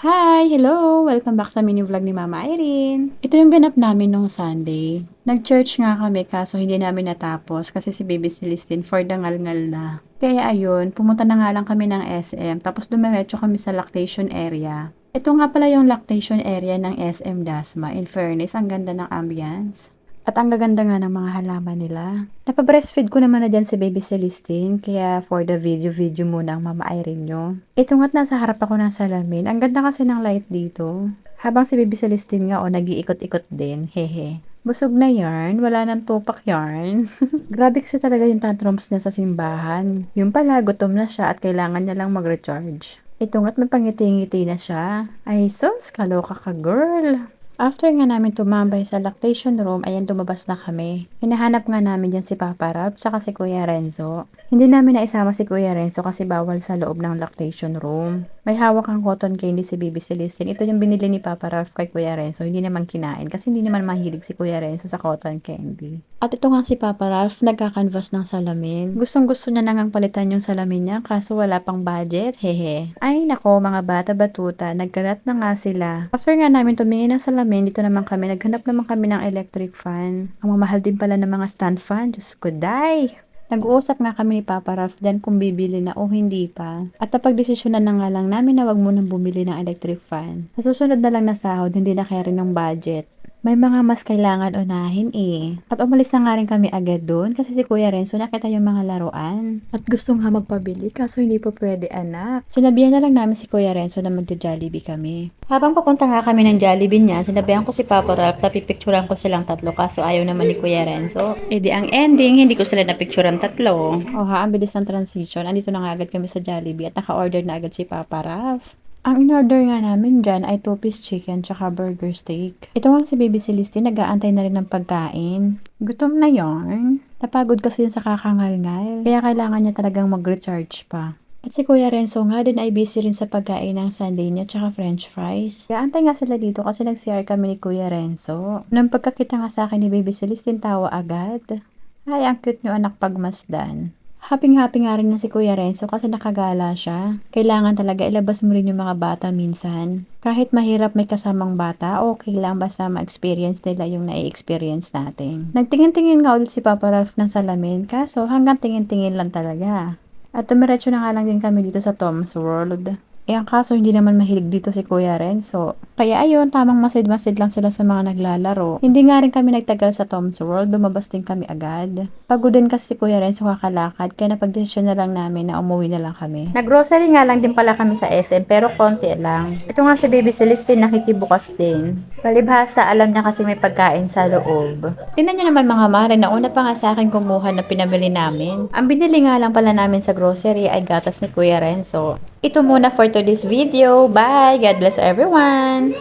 Hi! Hello! Welcome back sa mini vlog ni Mama Irene. Ito yung ganap namin nung Sunday. Nag-church nga kami kaso hindi namin natapos kasi si Baby Celestine for dangal-ngal na. Kaya ayun, pumunta na nga lang kami ng SM tapos dumiretso kami sa lactation area. Ito nga pala yung lactation area ng SM Dasma. In fairness, ang ganda ng ambience. At ang gaganda nga ng mga halaman nila. Napabreastfeed ko naman na dyan si Baby Celestine, kaya for the video muna ang Mama Irene nyo. Ito nga't nasa harap ako ng salamin. Ang ganda kasi ng light dito. Habang si Baby Celestine nga nag-iikot-ikot din, hehe. Busog na yarn, wala nang tupak yarn. Grabe kasi talaga yung tantrums niya sa simbahan. Yung pala, gutom na siya at kailangan niya lang mag-recharge. Ito nga't may pangiti-ngiti na siya. Ay sus, kaloka ka girl. After nga namin tumambay sa lactation room, ayan lumabas na kami. Hinahanap nga namin dyan si Papa Rap, tsaka si Kuya Renzo. Hindi namin naisama si Kuya Renzo kasi bawal sa loob ng lactation room. May hawak ang cotton candy si Baby Celestine. Ito yung binili ni Papa Rap kay Kuya Renzo. Hindi naman kinain kasi hindi naman mahilig si Kuya Renzo sa cotton candy. At ito nga si Papa Ralph, nagka-canvas ng salamin. Gustong-gusto niya nang palitan yung salamin niya kaso wala pang budget, hehe. Ay nako mga bata batuta, nagkalat na nga sila. After nga namin tumingin ng salamin, dito naman kami, naghanap naman kami ng electric fan. Ang mamahal din pala ng mga stand fan, Diyos ko, day! Nag-uusap nga kami ni Papa Ralph dyan kung bibili na o hindi pa. At napagdesisyonan na nga lang namin na wag munang bumili ng electric fan. Sa susunod na lang na sahod, hindi na kaya rin ng budget. May mga mas kailangan unahin eh. At umalis na nga rin kami agad doon kasi si Kuya Renzo nakita yung mga laruan. At gusto nga magpabili kaso hindi po pwede anak. Sinabihan na lang namin si Kuya Renzo na magja-Jollibee kami. Habang papunta nga kami ng Jollibee niya, sinabihan ko si Papa Ralph na pipicturan ko silang tatlo kaso ayaw naman ni Kuya Renzo. Eh di ang ending, hindi ko sila napicturan tatlo. Oha, ang bilis ng transition. Andito na nga agad kami sa Jollibee at naka-order na agad si Papa Ralph. Ang in-order nga namin dyan ay 2-piece chicken tsaka burger steak. Ito nga si Baby Celestine, nag-aantay na rin ng pagkain. Gutom na yarn. Napagod kasi yun sa kakangal-ngal. Kaya kailangan niya talagang mag-recharge pa. At si Kuya Renzo nga din ay busy rin sa pagkain ng sundae niya tsaka french fries. Nag-aantay nga sila dito kasi nag-CR kami ni Kuya Renzo. Nang pagkakita nga sa akin ni Baby Celestine, tawa agad. Ay, ang cute niyo anak pagmasdan. Happy-happy nga rin na si Kuya Renzo kasi nakagala siya. Kailangan talaga ilabas mo rin yung mga bata minsan. Kahit mahirap may kasamang bata, okay lang basta ma-experience nila yung na-experience natin. Nagtingin-tingin nga ulit si Papa Ralph ng salamin, kaso hanggang tingin-tingin lang talaga. At tumiretso na nga lang din kami dito sa Tom's World. Eh ang kaso hindi naman mahilig dito si Kuya Renzo. Kaya ayun, tamang masid-masid lang sila sa mga naglalaro. Hindi nga rin kami nagtagal sa Tom's World, lumabas din kami agad. Pagod din kasi si Kuya Renzo kakalakad, kaya napagdesisyon na lang namin na umuwi na lang kami. Nag-grocery nga lang din pala kami sa SM, pero konti lang. Ito nga si Baby Celestine nakikibukas din. Palibhasa, alam niya kasi may pagkain sa loob. Tingnan niyo naman mga mare, nauna pa nga sa akin kumuha na pinamili namin. Ang binili nga lang pala namin sa grocery ay gatas ni Kuya Renzo. Ito muna for today's video. Bye! God bless everyone!